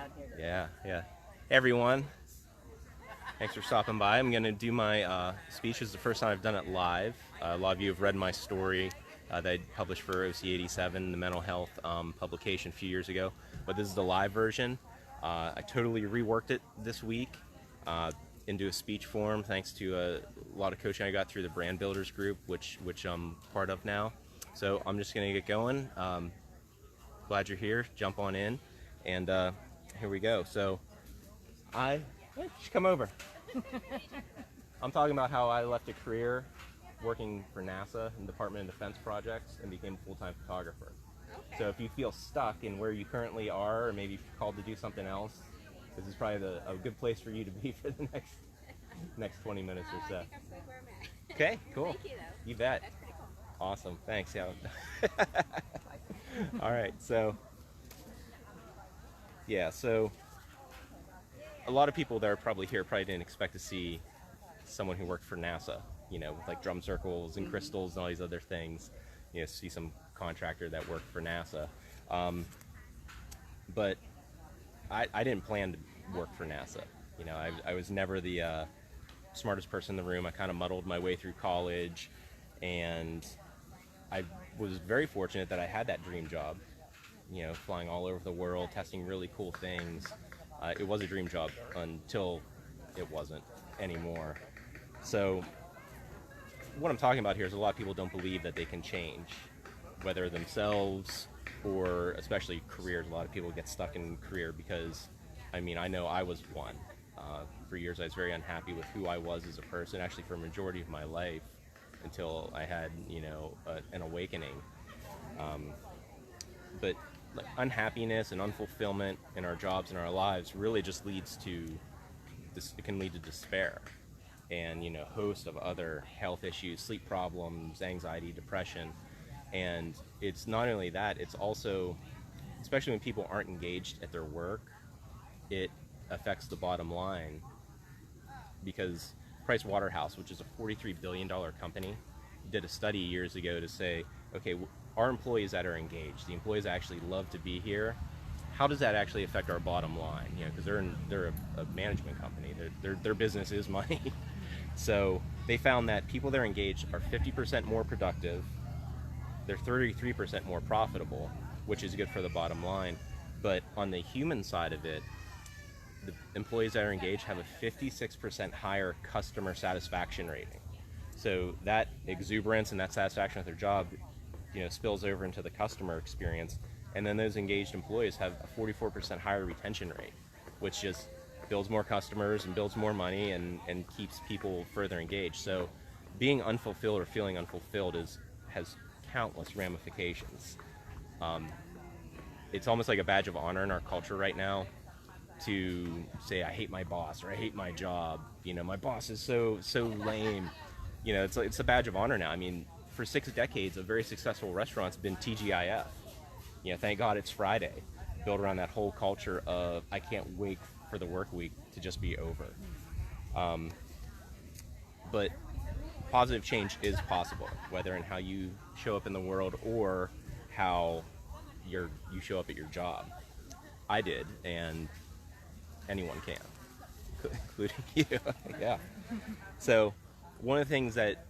on here today. Yeah, yeah. Hey everyone, thanks for stopping by. I'm going to do my speech. This is the first time I've done it live. A lot of you have read my story that I published for OC87, the mental health publication a few years ago, but this is the live version. I totally reworked it this week into a speech form thanks to a lot of coaching I got through the Brand Builders group, which I'm part of now. So I'm just going to get going. Glad you're here. Jump on in, and here we go. So hey, you should come over. I'm talking about how I left a career working for NASA in the Department of Defense projects and became a full-time photographer. Okay. So if you feel stuck in where you currently are, or maybe called to do something else, this is probably a good place for you to be for the next 20 minutes or so. I think I'm staying where I'm at. Okay, cool. Thank you, though. You bet. That's pretty cool. Awesome. Thanks. Yeah. All right. So a lot of people that are probably here probably didn't expect to see someone who worked for NASA, with like drum circles and crystals and all these other things, see some contractor that worked for NASA. But I didn't plan to work for NASA. I was never the smartest person in the room. I kind of muddled my way through college, and I was very fortunate that I had that dream job, flying all over the world, testing really cool things. It was a dream job until it wasn't anymore. So what I'm talking about here is a lot of people don't believe that they can change, whether themselves or especially careers. A lot of people get stuck in career because, I know I was one. For years I was very unhappy with who I was as a person, actually for a majority of my life, until I had, an awakening. But unhappiness and unfulfillment in our jobs and our lives really just leads to this. It can lead to despair and a host of other health issues, sleep problems, anxiety, depression. And it's not only that, it's also, especially when people aren't engaged at their work, it affects the bottom line, because Price Waterhouse, which is a $43 billion company, did a study years ago to say, okay, our employees that are engaged, the employees that actually love to be here, how does that actually affect our bottom line? Because they're a management company. Their business is money. So they found that people that are engaged are 50% more productive. They're 33% more profitable, which is good for the bottom line. But on the human side of it, the employees that are engaged have a 56% higher customer satisfaction rating. So that exuberance and that satisfaction with their job, spills over into the customer experience. And then those engaged employees have a 44% higher retention rate, which just builds more customers and builds more money and keeps people further engaged. So being unfulfilled or feeling unfulfilled has countless ramifications. It's almost like a badge of honor in our culture right now to say, I hate my boss, or I hate my job. My boss is so lame. It's a badge of honor now. For 6 decades, a very successful restaurant's been TGIF. Thank God it's Friday. Built around that whole culture of, I can't wait for the work week to just be over. But positive change is possible, whether in how you show up in the world or how you show up at your job. I did, and anyone can, including you. Yeah. So one of the things that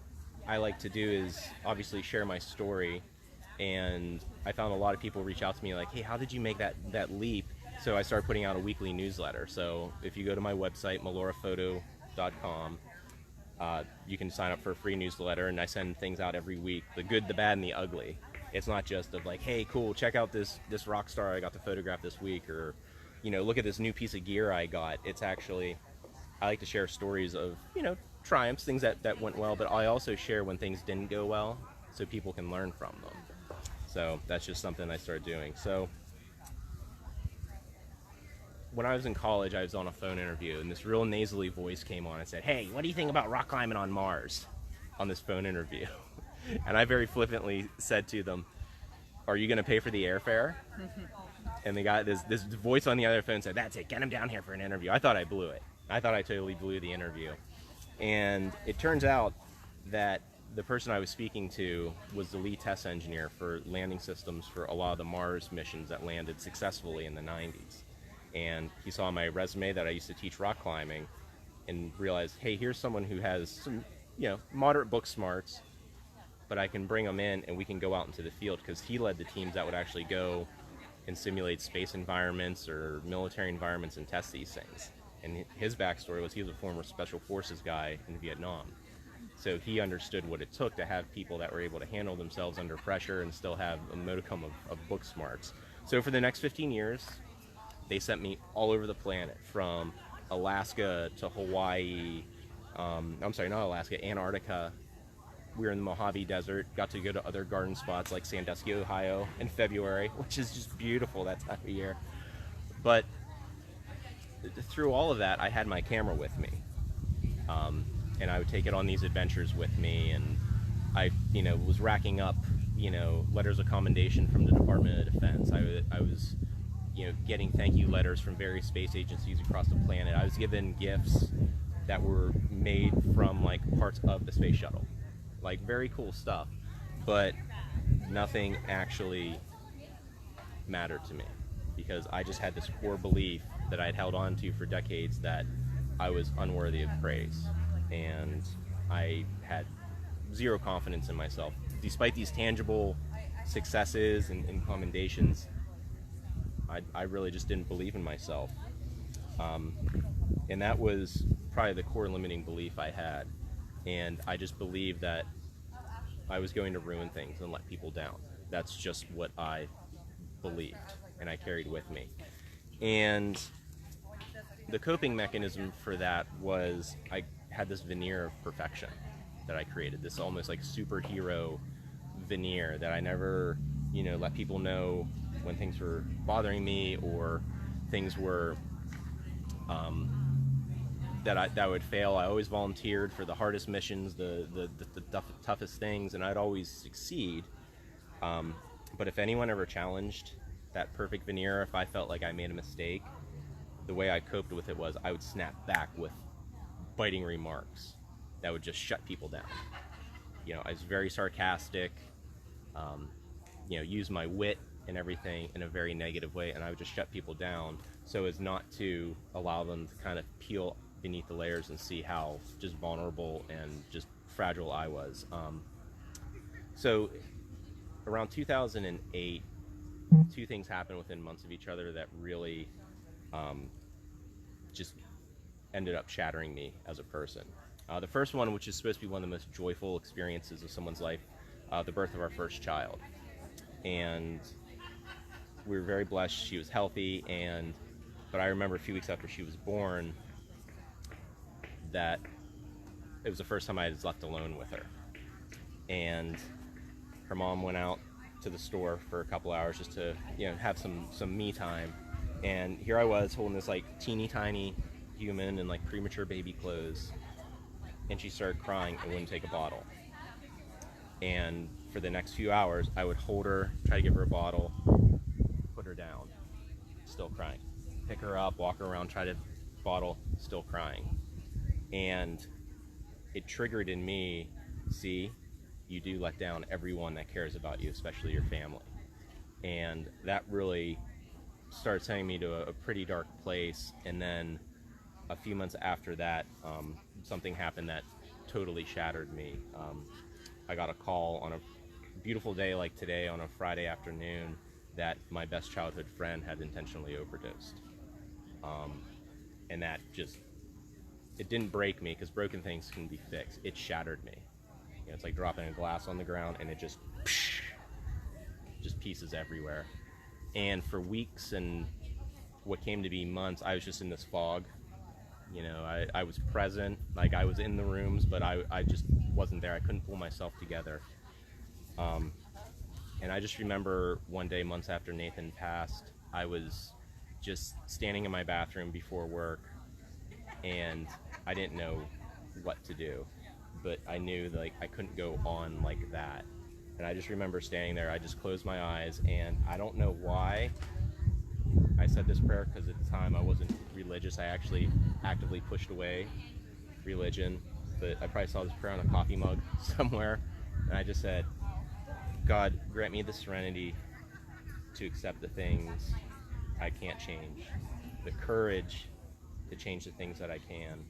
I like to do is obviously share my story, and I found a lot of people reach out to me like, hey, how did you make that leap? So I started putting out a weekly newsletter. So if you go to my website, meloraphoto.com, you can sign up for a free newsletter, and I send things out every week, the good, the bad, and the ugly. It's not just of like, hey, cool, check out this rock star I got to photograph this week, or look at this new piece of gear I got. It's actually, I like to share stories of triumphs, things that went well, but I also share when things didn't go well so people can learn from them. So that's just something I started doing. So when I was in college, I was on a phone interview, and this real nasally voice came on and said, hey, what do you think about rock climbing on Mars? On this phone interview. And I very flippantly said to them, are you going to pay for the airfare? And the guy, this voice on the other phone said, that's it, get him down here for an interview. I thought I blew it. I thought I totally blew the interview. And it turns out that the person I was speaking to was the lead test engineer for landing systems for a lot of the Mars missions that landed successfully in the 90s. and he saw my resume that I used to teach rock climbing, and realized, hey, here's someone who has some, moderate book smarts, but I can bring them in and we can go out into the field, because he led the teams that would actually go and simulate space environments or military environments and test these things. And his backstory was he was a former special forces guy in Vietnam. So he understood what it took to have people that were able to handle themselves under pressure and still have a modicum of book smarts. So for the next 15 years, they sent me all over the planet, from Alaska to Hawaii. I'm sorry, not Alaska, Antarctica. We were in the Mojave Desert, got to go to other garden spots like Sandusky, Ohio in February, which is just beautiful that time of year. But through all of that, I had my camera with me. And I would take it on these adventures with me, and I, was racking up, letters of commendation from the Department of Defense. I was, getting thank you letters from various space agencies across the planet. I was given gifts that were made from like parts of the space shuttle, like very cool stuff, but nothing actually mattered to me, because I just had this core belief that I'd held on to for decades that I was unworthy of praise. And I had zero confidence in myself. Despite these tangible successes and commendations, I really just didn't believe in myself. And that was probably the core limiting belief I had. And I just believed that I was going to ruin things and let people down. That's just what I believed, and I carried with me. And the coping mechanism for that was I had this veneer of perfection that I created, this almost like superhero veneer that I never, let people know when things were bothering me, or things were that would fail. I always volunteered for the hardest missions, the toughest things, and I'd always succeed. But if anyone ever challenged that perfect veneer, if I felt like I made a mistake, the way I coped with it was I would snap back with biting remarks that would just shut people down. I was very sarcastic, use my wit and everything in a very negative way, and I would just shut people down so as not to allow them to kind of peel beneath the layers and see how just vulnerable and just fragile I was. So around 2008, two things happened within months of each other that really just ended up shattering me as a person. The first one, which is supposed to be one of the most joyful experiences of someone's life, the birth of our first child. And we were very blessed. She was healthy, but I remember a few weeks after she was born that it was the first time I was left alone with her. And her mom went out to the store for a couple hours just to have some me time. And here I was holding this like teeny tiny human in like premature baby clothes, and she started crying and wouldn't take a bottle. And for the next few hours I would hold her, try to give her a bottle, put her down, still crying, pick her up, walk her around, try to bottle, still crying. And it triggered in me, see, you do let down everyone that cares about you, especially your family. And that really started sending me to a pretty dark place. And then a few months after that, something happened that totally shattered me. I got a call on a beautiful day like today, on a Friday afternoon, that my best childhood friend had intentionally overdosed. And that just, it didn't break me, because broken things can be fixed. It shattered me. It's like dropping a glass on the ground, and it just pieces everywhere. And for weeks and what came to be months, I was just in this fog. I was present, like I was in the rooms, but I just wasn't there. I couldn't pull myself together. And I just remember one day, months after Nathan passed, I was just standing in my bathroom before work, and I didn't know what to do, but I knew like I couldn't go on like that. And I just remember standing there. I just closed my eyes, and I don't know why I said this prayer, because at the time I wasn't religious. I actually actively pushed away religion, but I probably saw this prayer on a coffee mug somewhere, and I just said, God, grant me the serenity to accept the things I can't change, the courage to change the things that I can,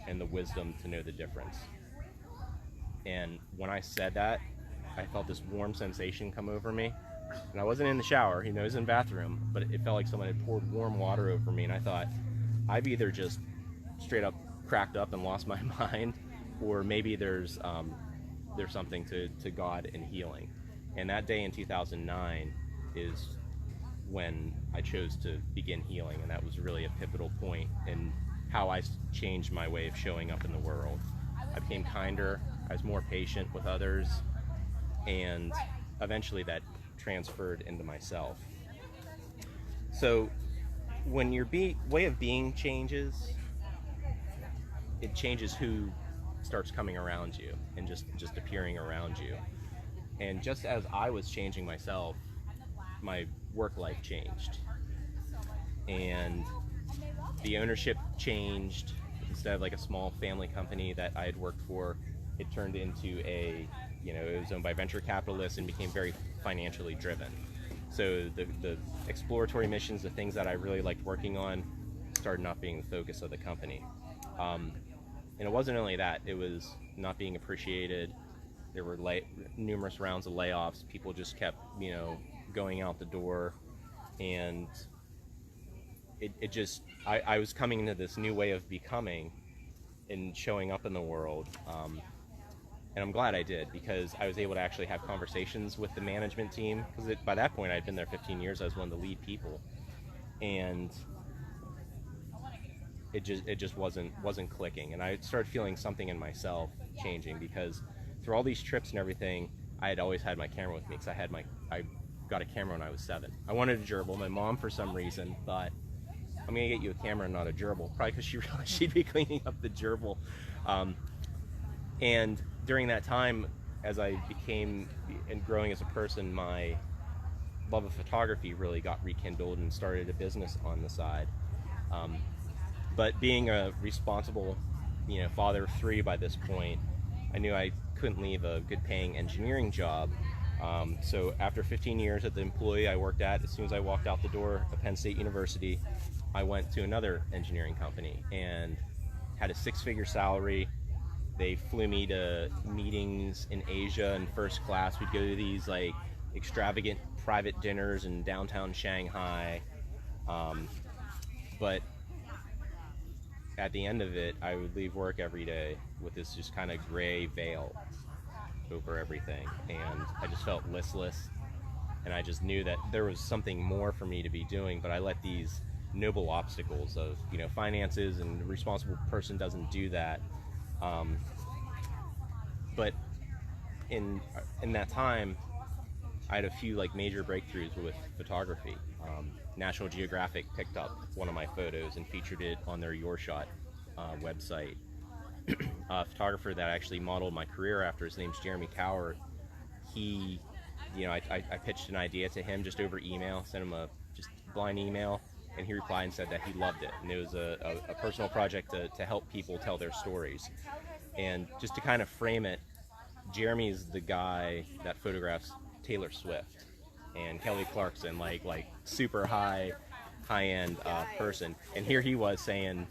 and the wisdom to know the difference. And when I said that, I felt this warm sensation come over me. And I wasn't in the shower, you know, I was in the bathroom, but it felt like someone had poured warm water over me. And I thought, I've either just straight up cracked up and lost my mind, or maybe there's something to God and healing. And that day in 2009 is when I chose to begin healing, and that was really a pivotal point in how I changed my way of showing up in the world. I became kinder, I was more patient with others, and eventually that transferred into myself. So when your way of being changes, it changes who starts coming around you and just appearing around you. And just as I was changing myself, my work life changed, and the ownership changed. Instead of like a small family company that I had worked for, it turned into it was owned by venture capitalists and became very financially driven. So the exploratory missions, the things that I really liked working on, started not being the focus of the company. And it wasn't only that, it was not being appreciated. There were numerous rounds of layoffs. People just kept, going out the door, and I was coming into this new way of becoming and showing up in the world. And I'm glad I did, because I was able to actually have conversations with the management team, because by that point I'd been there 15 years. I was one of the lead people, and it just wasn't clicking. And I started feeling something in myself changing, because through all these trips and everything, I had always had my camera with me, because I got a camera when I was 7. I wanted a gerbil. My mom, for some reason, thought, I'm gonna get you a camera and not a gerbil, probably because she realized she'd be cleaning up the gerbil. And during that time, as I became and growing as a person, my love of photography really got rekindled, and started a business on the side. But being a responsible, father of 3 by this point, I knew I couldn't leave a good paying engineering job. So after 15 years at the employee I worked at, as soon as I walked out the door at Penn State University, I went to another engineering company and had a 6-figure salary. They flew me to meetings in Asia in first class. We'd go to these like extravagant private dinners in downtown Shanghai. But at the end of it, I would leave work every day with this just kind of gray veil over everything. And I just felt listless. And I just knew that there was something more for me to be doing, but I let these noble obstacles of, finances, and a responsible person doesn't do that. But in that time, I had a few major breakthroughs with photography. National Geographic picked up one of my photos and featured it on their Your Shot website. A photographer that actually modeled my career after, his name's Jeremy Coward. He, I pitched an idea to him just over email, sent him a just blind email, and he replied and said that he loved it. And it was a personal project to help people tell their stories. And just to kind of frame it, Jeremy's the guy that photographs Taylor Swift and Kelly Clarkson, like super high-end person. And here he was saying,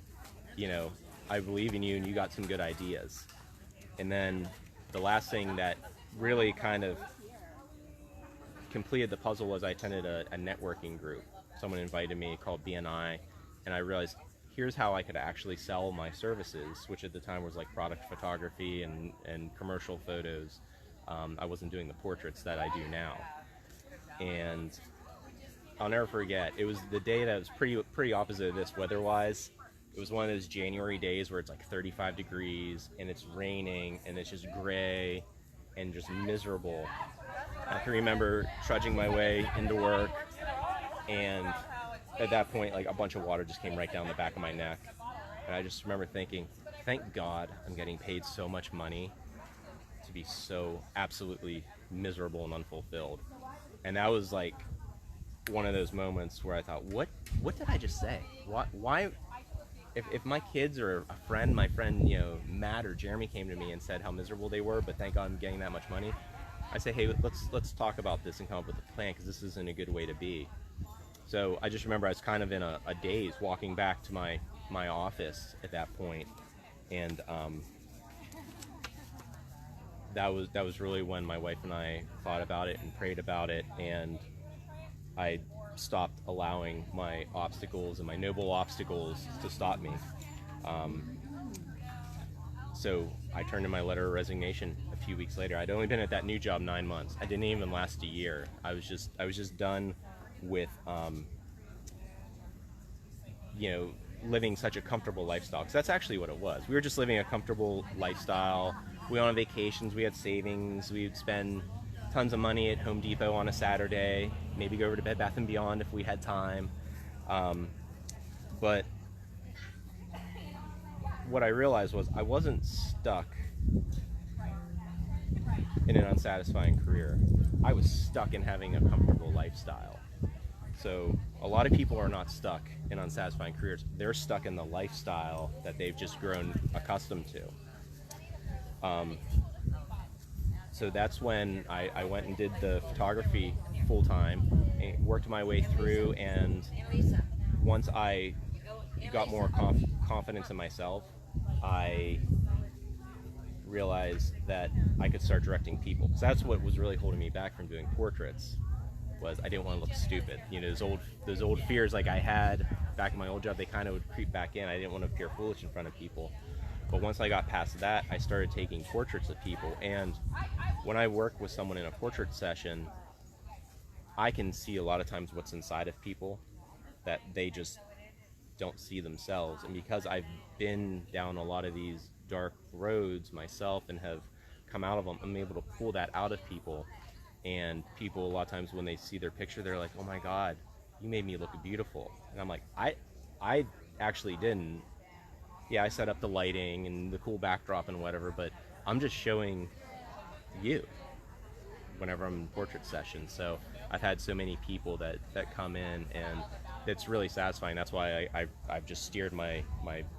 I believe in you and you got some good ideas. And then the last thing that really kind of completed the puzzle was I attended a networking group. Someone invited me called BNI, and I realized here's how I could actually sell my services, which at the time was like product photography and commercial photos. I wasn't doing the portraits that I do now. And I'll never forget, it was the day that was pretty opposite of this weather-wise. It was one of those January days where it's like 35 degrees and it's raining and it's just gray and just miserable. I can remember trudging my way into work, and at that point, a bunch of water just came right down the back of my neck. And I just remember thinking, thank God I'm getting paid so much money to be so absolutely miserable and unfulfilled. And that was one of those moments where I thought, what did I just say? Why if my kids or a friend, my friend, Matt or Jeremy came to me and said how miserable they were, but thank God I'm getting that much money, I say, hey, let's talk about this and come up with a plan, because this isn't a good way to be. So I just remember I was kind of in a daze walking back to my office at that point, and that was really when my wife and I thought about it and prayed about it, and I stopped allowing my obstacles and my noble obstacles to stop me. So I turned in my letter of resignation a few weeks later. I'd only been at that new job 9 months. I didn't even last a year. I was just done with living such a comfortable lifestyle, because that's actually what it was. We were just living a comfortable lifestyle. We went on vacations, we had savings, we'd spend tons of money at Home Depot on a Saturday, maybe go over to Bed Bath & Beyond if we had time. But what I realized was I wasn't stuck in an unsatisfying career. I was stuck in having a comfortable lifestyle. So a lot of people are not stuck in unsatisfying careers. They're stuck in the lifestyle that they've just grown accustomed to. So that's when I went and did the photography full time, worked my way through, and once I got more confidence in myself, I realized that I could start directing people. So that's what was really holding me back from doing portraits, was I didn't want to look stupid. You know, those old fears like I had back in my old job, they kind of would creep back in. I didn't want to appear foolish in front of people. But once I got past that, I started taking portraits of people. And when I work with someone in a portrait session, I can see a lot of times what's inside of people that they just don't see themselves. And because I've been down a lot of these dark roads myself and have come out of them, I'm able to pull that out of people. And people, a lot of times when they see their picture, they're like, oh my God, you made me look beautiful. And I'm like, I actually didn't. Yeah, I set up the lighting and the cool backdrop and whatever, but I'm just showing you whenever I'm in portrait sessions. So I've had so many people that come in, and it's really satisfying. That's why I've just steered my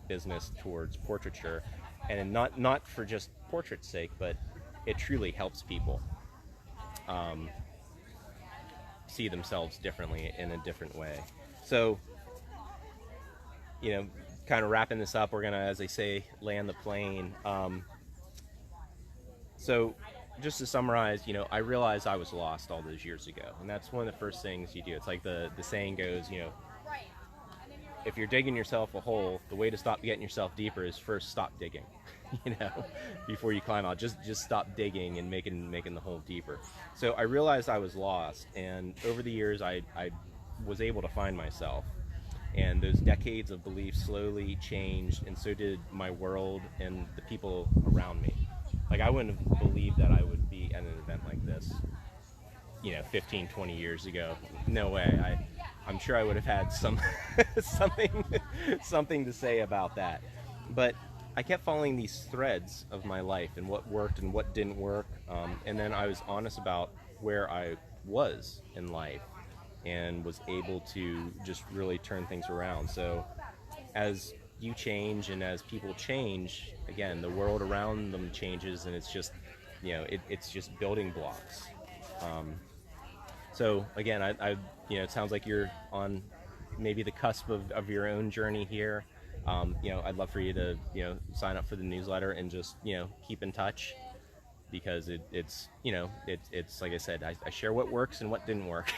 business towards portraiture, and not for just portrait's sake, but it truly helps people see themselves differently in a different way. So, you know, kind of wrapping this up, we're gonna, as they say, land the plane. So just to summarize, you know, I realized I was lost all those years ago, and that's one of the first things you do. It's like the saying goes, you know, if you're digging yourself a hole, the way to stop getting yourself deeper is first stop digging, you know, before you climb out. Just stop digging and making the hole deeper. So I realized I was lost, and over the years I was able to find myself. And those decades of beliefs slowly changed, and so did my world and the people around me. Like, I wouldn't have believed that I would be at an event like this, you know, 15, 20 years ago. No way. I'm sure I would have had something to say about that. But I kept following these threads of my life and what worked and what didn't work. And then I was honest about where I was in life, and was able to just really turn things around. So as you change and as people change, again, the world around them changes, and it's just, you know, it's just building blocks. So again, I you know, it sounds like you're on maybe the cusp of your own journey here. You know, I'd love for you to, you know, sign up for the newsletter and just, you know, keep in touch, because it's you know, it's like I said, I share what works and what didn't work.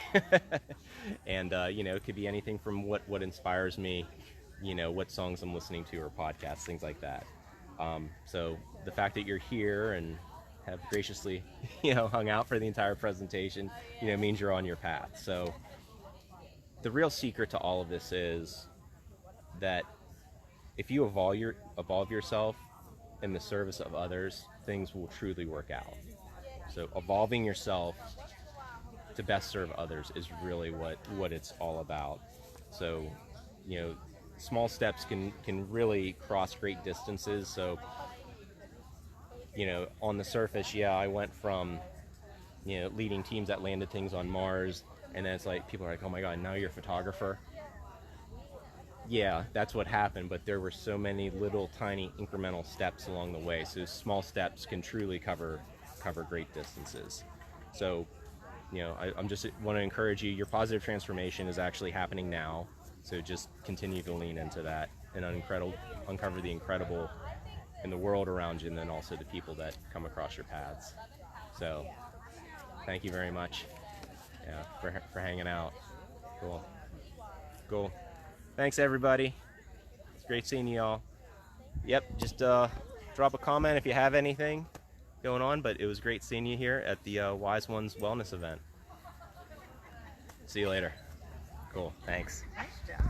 And you know, it could be anything from what inspires me, you know, what songs I'm listening to, or podcasts, things like that. So the fact that you're here and have graciously, you know, hung out for the entire presentation, you know, means you're on your path. So the real secret to all of this is that if you evolve yourself in the service of others, things will truly work out. So evolving yourself to best serve others is really what it's all about. So, you know, small steps can really cross great distances. So, you know, on the surface, yeah, I went from, you know, leading teams that landed things on Mars, and then it's like, people are like, oh my God, now you're a photographer. Yeah, that's what happened, but there were so many little tiny incremental steps along the way. So small steps can truly cover great distances. So you know, I'm just want to encourage you. Your positive transformation is actually happening now. So just continue to lean into that and uncover the incredible in the world around you, and then also the people that come across your paths. So thank you very much, yeah, for hanging out. Cool. Thanks, everybody. It's great seeing you all. Yep, just drop a comment if you have anything going on, but it was great seeing you here at the Wise Ones Wellness event. See you later. Cool, thanks.